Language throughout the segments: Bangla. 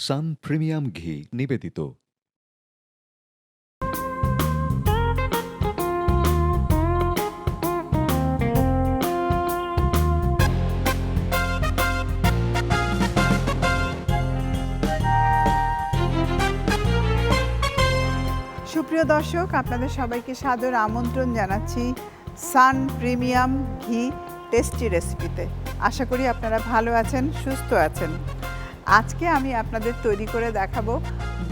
সান প্রিমিয়াম ঘি নিবেদিত। সুপ্রিয় দর্শক, আপনাদের সবাইকে সাদর আমন্ত্রণ জানাচ্ছি সান প্রিমিয়াম ঘি টেস্টি রেসিপিতে। আশা করি আপনারা ভালো আছেন, সুস্থ আছেন। আজকে আমি আপনাদের তৈরি করে দেখাবো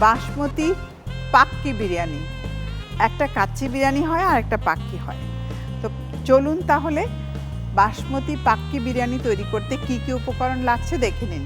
বাসমতি পাক্কি বিরিয়ানি। একটা কাচ্চি বিরিয়ানি হয় আর একটা পাক্কি হয়। তো চলুন তাহলে বাসমতি পাক্কি বিরিয়ানি তৈরি করতে কি কি উপকরণ লাগছে দেখে নিন।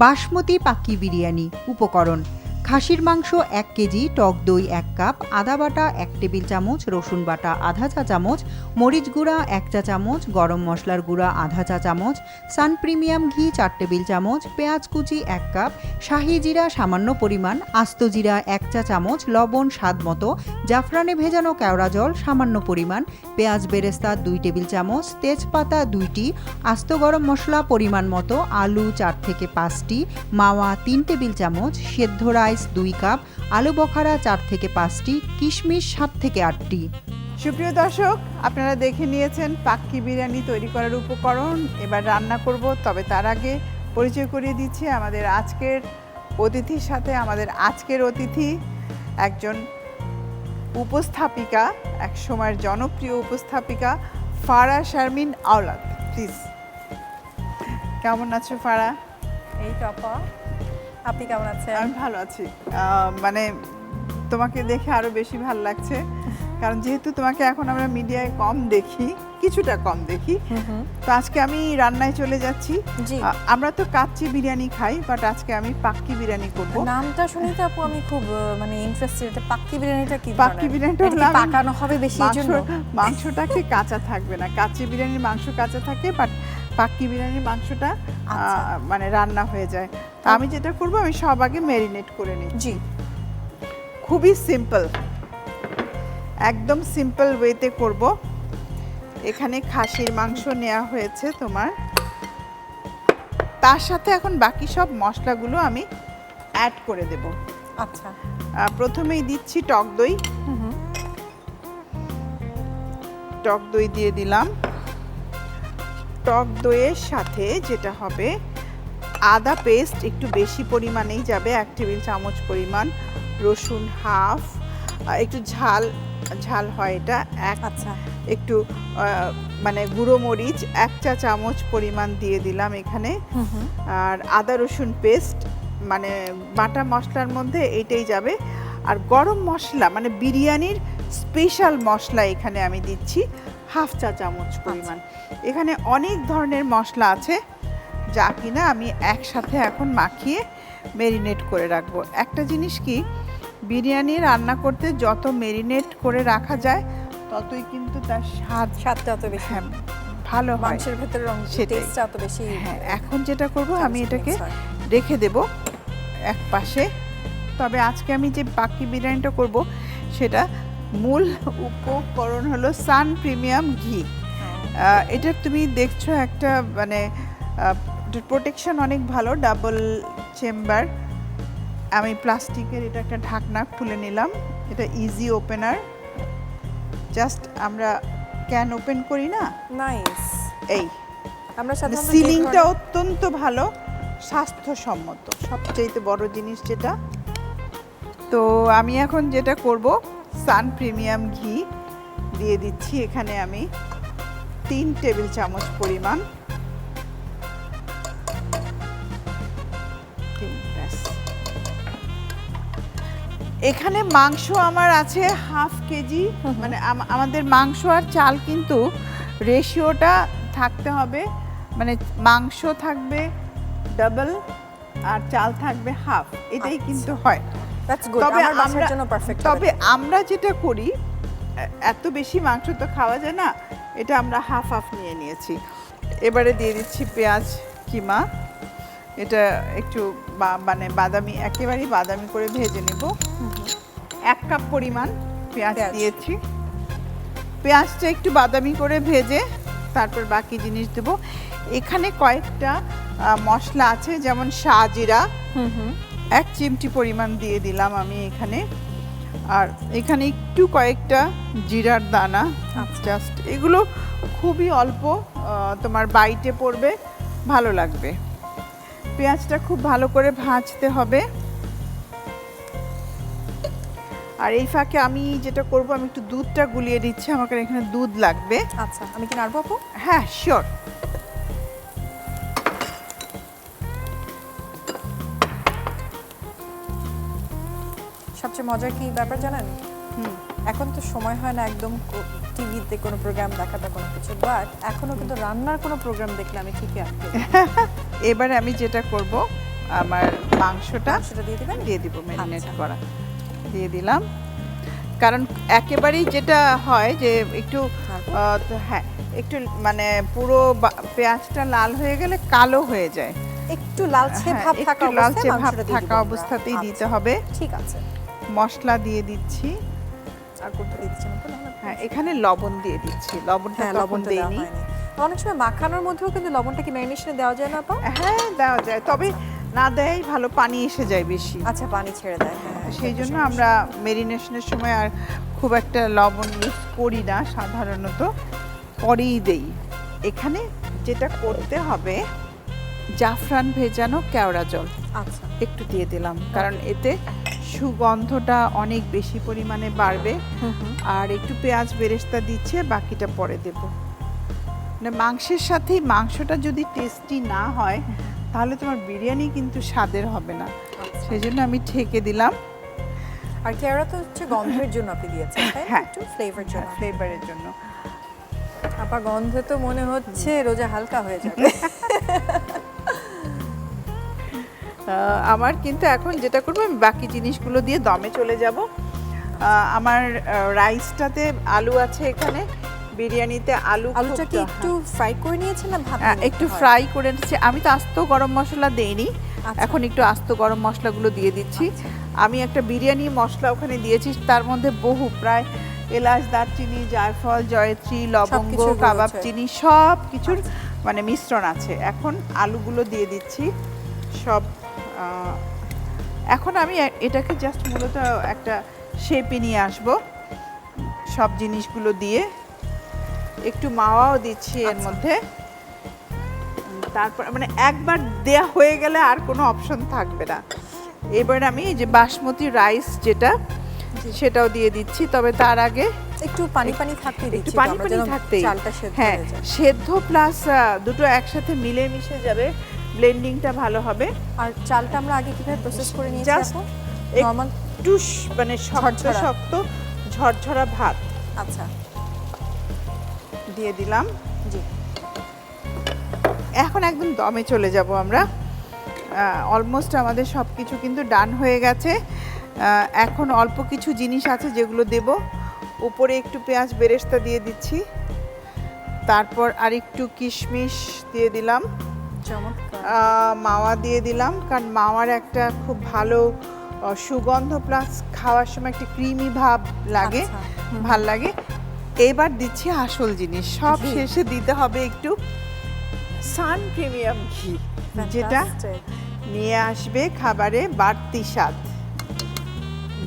বাসমতি পাক্কি বিরিয়ানি উপকরণ: খাসির মাংস 1 কেজি, টক দই 1 কাপ, আদা বাটা 1 টেবিল চামচ, রসুন বাটা আধা চা চামচ, মরিচ গুঁড়া 1 চা চামচ, গরম মশলার গুঁড়া আধা চা চামচ, সান প্রিমিয়াম ঘি 4 টেবিল চামচ, পেঁয়াজ কুচি 1 কাপ, শাহি জিরা সামান্য পরিমাণ, আস্ত জিরা 1 চা চামচ, লবণ স্বাদ মতো, জাফরানে ভেজানো কেওড়া জল সামান্য পরিমাণ, পেঁয়াজ বেরেস্তা 2 টেবিল চামচ, তেজপাতা 2টি, আস্ত গরম মশলা পরিমাণ মতো, আলু 4 থেকে 5টি, মাওয়া 3 টেবিল চামচ, সেদ্ধ রাইস 2 কাপ, আলু বখারা 4 থেকে 5টি, কিশমিশ 7 থেকে 8টি। সুপ্রিয় দর্শক, আপনারা দেখে নিয়েছেন পাক্কি বিরিয়ানি তৈরি করার উপকরণ। এবার রান্না করব, তবে তার আগে পরিচয় করিয়ে দিচ্ছি আমাদের আজকের অতিথির সাথে। আমাদের আজকের অতিথি একজন উপস্থাপিকা, এক সময়ের জনপ্রিয় উপস্থাপিকা ফারা শারমিন আওলাদ। প্লিজ, কেমন আছো ফারা? এই তো আপা, আপনি কেমন আছেন? আমি ভালো আছি। মানে তোমাকে দেখে আরো বেশি ভালো লাগছে, কারণ যেহেতু তোমাকে এখন আমরা মিডিয়ায় কম দেখি, কিছুটা কম দেখি, তো আজকে আমি রান্নায় চলে যাচ্ছি। আমরা তো কাচ্চি বিরিয়ানি খাই, বাট আজকে আমি পাক্কি বিরিয়ানি করব। নামটা শুনে তো আপু আমি খুব মানে ইন্টারেস্টেড। পাক্কি বিরিয়ানিটা কি? পাক্কি বিরিয়ানিটা হলো পাকানো হবে বেশি, এজন্য মাংসটাকে কাঁচা থাকবে না। কাচ্চি বিরিয়ানির মাংস কাঁচা থাকে, বাট পাক্কি বিরিয়ানির মাংসটা মানে রান্না হয়ে যায়। তো আমি যেটা করব, আমি সব আগে ম্যারিনেট করে নিই। জি, খুবই সিম্পল, একদম সিম্পল ওয়েতে করব। এখানে খাসির মাংস নেওয়া হয়েছে তোমার, তার সাথে এখন বাকি সব মশলাগুলো আমি অ্যাড করে দেব। আচ্ছা, প্রথমেই দিচ্ছি টক দই। টক দই দিয়ে দিলাম। টক দইয়ের সাথে যেটা হবে, আদা পেস্ট একটু বেশি পরিমাণেই যাবে, 1 টেবিল চামচ পরিমাণ, রসুন হাফ, একটু ঝাল ঝাল হয় এটা, আচ্ছা, একটু মানে গুঁড়ো মরিচ 1 চা চামচ পরিমাণ দিয়ে দিলাম এখানে। আর আদা রসুন পেস্ট, মানে বাটা মশলার মধ্যে এইটাই যাবে। আর গরম মশলা, মানে বিরিয়ানির স্পেশাল মশলা এখানে আমি দিচ্ছি হাফ চা চামচ পরিমাণ। এখানে অনেক ধরনের মশলা আছে, যা কিনা আমি একসাথে এখন মাখিয়ে ম্যারিনেট করে রাখবো। একটা জিনিস কি, বিরিয়ানি রান্না করতে যত ম্যারিনেট করে রাখা যায়, ততই কিন্তু তার স্বাদটা তত বেশি ভালো হয়, মাংসের ভেতরে টেস্টটা তত বেশি। হ্যাঁ, এখন যেটা করব, আমি এটাকে রেখে দেব এক পাশে। তবে আজকে আমি যে পাক্কি বিরিয়ানিটা করব, সেটা মূল উপকরণ হলো সান প্রিমিয়াম ঘি। এটা তুমি দেখছো একটা মানে প্রোটেকশন অনেক ভালো, ডাবল চেম্বার। আমি প্লাস্টিকের এটা একটা ঢাকনা খুলে নিলাম। এটা ইজি ওপেনার, জাস্ট আমরা ক্যান ওপেন করি না, নাইস। এই আমরা সাধারণত সিলিংটা অত্যন্ত ভালো, স্বাস্থ্যসম্মত, সবচেয়ে বড় জিনিস যেটা। তো আমি এখন যেটা করব, সান প্রিমিয়াম ঘি দিয়ে দিচ্ছি এখানে আমি 3 টেবিল চামচ পরিমাণ। এখানে মাংস আমার আছে হাফ কেজি, মানে আমাদের মাংস আর চাল কিন্তু রেশিওটা থাকতে হবে, মানে মাংস থাকবে ডাবল আর চাল থাকবে হাফ, এটাই কিন্তু হয়। তবে আমরা যেটা করি, এত বেশি মাংস তো খাওয়া যায় না, এটা আমরা হাফ হাফ নিয়ে নিয়েছি। এবারে দিয়ে দিচ্ছি পেঁয়াজ কিমা। এটা একটু মানে বাদামি, একেবারেই বাদামি করে ভেজে নেব। 1 কাপ পরিমাণ পেঁয়াজ দিয়েছি। পেঁয়াজটা একটু বাদামি করে ভেজে তারপর বাকি জিনিস দেব। এখানে কয়েকটা মশলা আছে, যেমন শাহজিরা 1 চিমটি পরিমাণ দিয়ে দিলাম আমি এখানে। আর এখানে একটু কয়েকটা জিরার দানা, জাস্ট এগুলো খুবই অল্প, তোমার বাইটে পড়বে, ভালো লাগবে। পেঁয়াজটা খুব ভালো করে ভাজতে হবে। আর এই ফাঁকে আমি যেটা করব, আমি একটু দুধটা গুলিয়ে দিচ্ছি, আমার এখানে দুধ লাগবে। আচ্ছা, আমি কি নাড়বো আপু? হ্যাঁ, শিওর। সবচেয়ে মজার কি ব্যাপার জানেন? এখন তো সময় হয় না একদম টিভিতে কোনো প্রোগ্রাম দেখাটা কোনো কিছু, বাট এখনো কিন্তু রান্নার কোনো প্রোগ্রাম দেখলে আমি ঠিকই আঁকতে। এবারে আমি যেটা করব, আমার মাংসটা দিয়ে দিবেন? দিয়ে দিব, ম্যারিনেট করা দিয়ে দিলাম। কারণ একেবারেই যেটা হয় যে একটু হ্যাঁ, একটু মানে পুরো পেঁয়াজটা লাল হয়ে গেলে কালো হয়ে যায়, একটু লালচে ভাব থাকা অবস্থাতেই দিতে হবে। ঠিক আছে, মশলা দিয়ে দিচ্ছি। আর কোনটা দিচ্ছেন? হ্যাঁ, এখানে লবণ দিয়ে দিচ্ছি। লবণটা দেইনি। অনেক সময় মাখানোর মধ্যেও কিন্তু লবণটা কি ম্যারিনেশনে দেওয়া যায় না আপা? হ্যাঁ, দেওয়া যায়, তবে না দেয় ভালো, পানি এসে যায় বেশি। আচ্ছা, পানি ছেড়ে দেয়। সেই জন্য আমরা মেরিনেশনের সময় আর খুব একটা লবণ ইউজ করি না, সাধারণত পরেই দেই। এখানে যেটা করতে হবে, জাফরান ভেজানো কেওড়া জল একটু দিয়ে দিলাম, কারণ এতে সুগন্ধটা অনেক বেশি পরিমাণে বাড়বে। আর একটু পেঁয়াজ বেরেস্তা দিচ্ছে, বাকিটা পরে দেব। মানে মাংসের সাথেই মাংসটা যদি টেস্টি না হয়, তাহলে তোমার বিরিয়ানি কিন্তু স্বাদের হবে না। সেই জন্য আমি ঢেকে দিলাম। আর কেওড়া তো হচ্ছে গন্ধের জন্য আপনি দিয়েছেন, তাই না? একটু ফ্লেভারের জন্য। আপা, গন্ধে তো মনে হচ্ছে রোজা হালকা হয়ে যাবে। আমার কিন্তু এখন যেটা করবো, আমি বাকি জিনিসগুলো দিয়ে দমে চলে যাব। আমার রাইসটাতে আলু আছে, এখানে বিরিয়ানিতে আলুটা কি একটু ফ্রাই করে নিয়েছেন না ভাপে? একটু ফ্রাই করে নিচ্ছি। আমি তো আস্ত গরম মশলা দেইনি, এখন একটু আস্ত গরম মশলাগুলো দিয়ে দিচ্ছি। আমি একটা বিরিয়ানি মশলা ওখানে দিয়েছি, তার মধ্যে প্রায় এলাচ, দারচিনি, জায়ফল, জয়ত্রী, লবঙ্গ, কাবাব চিনি সব কিছুর মানে মিশ্রণ আছে। এখন আলুগুলো দিয়ে দিচ্ছি সব। এখন আমি এটাকে জাস্ট মূলত একটা শেপে নিয়ে আসব, সব জিনিসগুলো দিয়ে। একটু মাওয়াও দিচ্ছি এর মধ্যে। তারপর মানে একবার দেয়া হয়ে গেলে আর কোনো অপশন থাকবে না। এবার আমি এই যে বাসমতি রাইস যেটা, সেটাও দিয়ে দিচ্ছি, তবে তার আগে একটু পানি থাকতে দিচ্ছি, একটু পানি থাকতেই। হ্যাঁ, সেদ্ধ প্লাস দুটো একসাথে মিশে যাবে, ব্লেন্ডিংটা ভালো হবে। আর চালটা আমরা আগে কিভাবে প্রসেস করে নিয়েছি? জাস্ট নরমাল টুস, মানে শক্ত ঝরঝরা ভাত। আচ্ছা, দিয়ে দিলাম। জি, এখন একদম দমে চলে যাব আমরা। অলমোস্ট আমাদের সব কিছু কিন্তু ডান হয়ে গেছে। এখন অল্প কিছু জিনিস আছে যেগুলো দেব। উপরে একটু পেঁয়াজ বেরেস্তা দিয়ে দিচ্ছি, তারপর আর একটু কিশমিশ দিয়ে দিলাম, মাওয়া দিয়ে দিলাম, কারণ মাওয়ার একটা খুব ভালো সুগন্ধ প্লাস খাওয়ার সময় একটা ক্রিমি ভাব লাগে, ভাল লাগে। এবার দিচ্ছি আসল জিনিস, সব শেষে দিতে হবে একটু সান প্রিমিয়াম ঘি, যেটা নিয়ে আসবে খাবারে বাড়তি স্বাদ।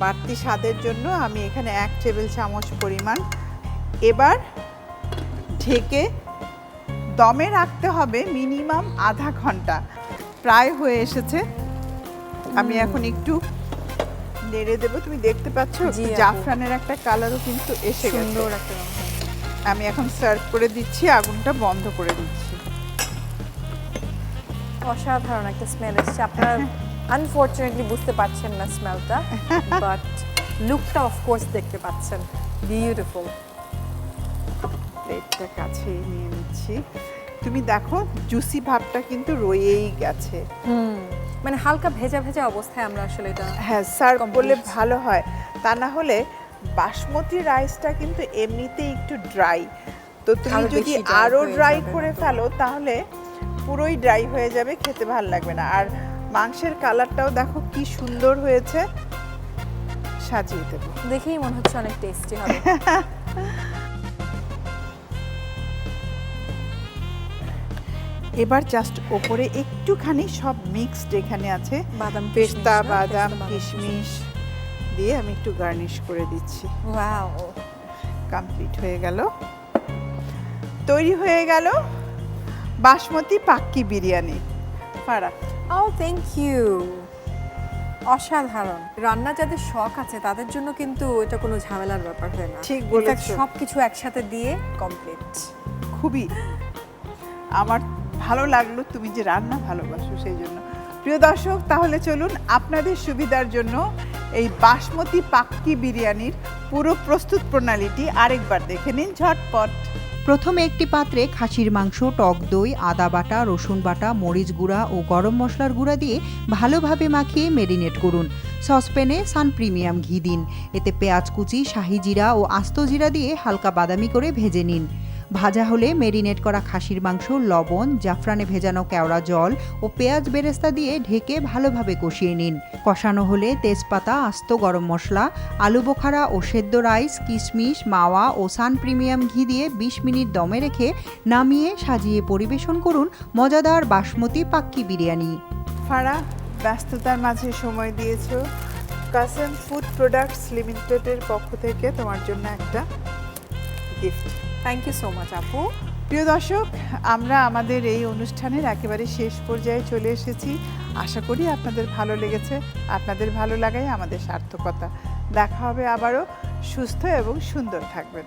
বাড়তি স্বাদের জন্য আমি এখানে 1 টেবিল চামচ পরিমাণ। এবার ঢেকে দমে রাখতে হবে মিনিমাম আধা ঘন্টা। প্রায় হয়ে এসেছে, আমি এখন একটু নেড়ে দেব। তুমি দেখতে পাচ্ছ জাফরানের একটা কালারও কিন্তু এসে গেছে। আমি এখন সার্ভ করে দিচ্ছি, আগুনটা বন্ধ করে দিচ্ছি। অসাধারণ একটা স্মেল এসেছে। আপনারা আনফরচুনেটলি বুঝতে পারছেন না স্মেলটা, বাট লুকটা অফ কোর্স দেখতে পাচ্ছেন। বিউটিফুল। প্লেটটা কাছে নিয়ে নিচ্ছি। তুমি দেখো জুসি ভাবটা কিন্তু রয়েই গেছে। মানে হালকা ভেজা ভেজা অবস্থায় আমরা আসলে এটা সার্ভ করলে ভালো হয়। তা না হলে বাসমতি রাইসটা কিন্তু এমনিতেই একটু ড্রাই, তো তুমি যদি আরো ড্রাই করে ফেলো তাহলে পুরোই ড্রাই হয়ে যাবে, খেতে ভালো লাগবে না। আর মাংসের কালারটাও দেখো কি সুন্দর হয়েছে। সাজিয়ে দেব, দেখেই মনে হচ্ছে অনেক টেস্টি হবে। এবার জাস্ট ওপরে একটুখানি সব মিক্সড এখানে আছে, বাদাম পেস্তা কিশমিশ না? বাদাম পেস্তা, কিশমিশ দিয়ে আমি একটু গার্নিশ করে দিচ্ছি। ওয়াও, কমপ্লিট হয়ে গেল, তৈরি হয়ে গেল বাসমতি পাক্কি বিরিয়ানি। ফারা, ও থ্যাংক ইউ, অসাধারণ। রান্না যাদের শখ আছে তাদের জন্য কিন্তু এটা কোনো ঝামেলার ব্যাপার হয় না। ঠিক বলেছো। সবকিছু একসাথে দিয়ে কমপ্লিট। খুবই আমার ভালো লাগলো তুমি যে রান্না ভালোবাসো সেই জন্য। প্রিয় দর্শক, তাহলে চলুন আপনাদের সুবিধার জন্য এই বাসমতি পাক্কি বিরিয়ানির পুরো প্রস্তুত প্রণালীটি আরেকবার দেখে নিন ঝটপট। প্রথমে একটি পাত্রে খাসির মাংস, টক দই, আদা বাটা, রসুন বাটা, মরিচ গুঁড়া ও গরম মশলার গুঁড়া দিয়ে ভালোভাবে মাখিয়ে মেরিনেট করুন। সসপ্যানে সান প্রিমিয়াম ঘি দিন। এতে পেঁয়াজ কুচি, শাহি জিরা ও আস্ত জিরা দিয়ে হালকা বাদামি করে ভেজে নিন। ভাজা হলে মেরিনেট করা খাসির মাংস, লবণ, জাফরানে ভেজানো কেওড়া জল ও পেঁয়াজ বেরেস্তা দিয়ে ঢেকে ভালোভাবে কষিয়ে নিন। কষানো হলে তেজপাতা, আস্ত গরম মশলা, আলু বোখারা ও সেদ্ধ রাইস, কিশমিশ, মাওয়া ও সান প্রিমিয়াম ঘি দিয়ে 20 মিনিট দমে রেখে নামিয়ে সাজিয়ে পরিবেশন করুন মজাদার বাসমতি পাক্কি বিরিয়ানি। ফারা, ব্যস্ততার মাঝে সময় দিয়েছো। কাসেম ফুড প্রোডাক্টস লিমিটেডের পক্ষ থেকে তোমার জন্য একটা gift. Thank you so much আপু। প্রিয় দর্শক, আমরা আমাদের এই অনুষ্ঠানের একেবারে শেষ পর্যায়ে চলে এসেছি। আশা করি আপনাদের ভালো লেগেছে। আপনাদের ভালো লাগাই আমাদের সার্থকতা। দেখা হবে আবারও। সুস্থ এবং সুন্দর থাকবেন।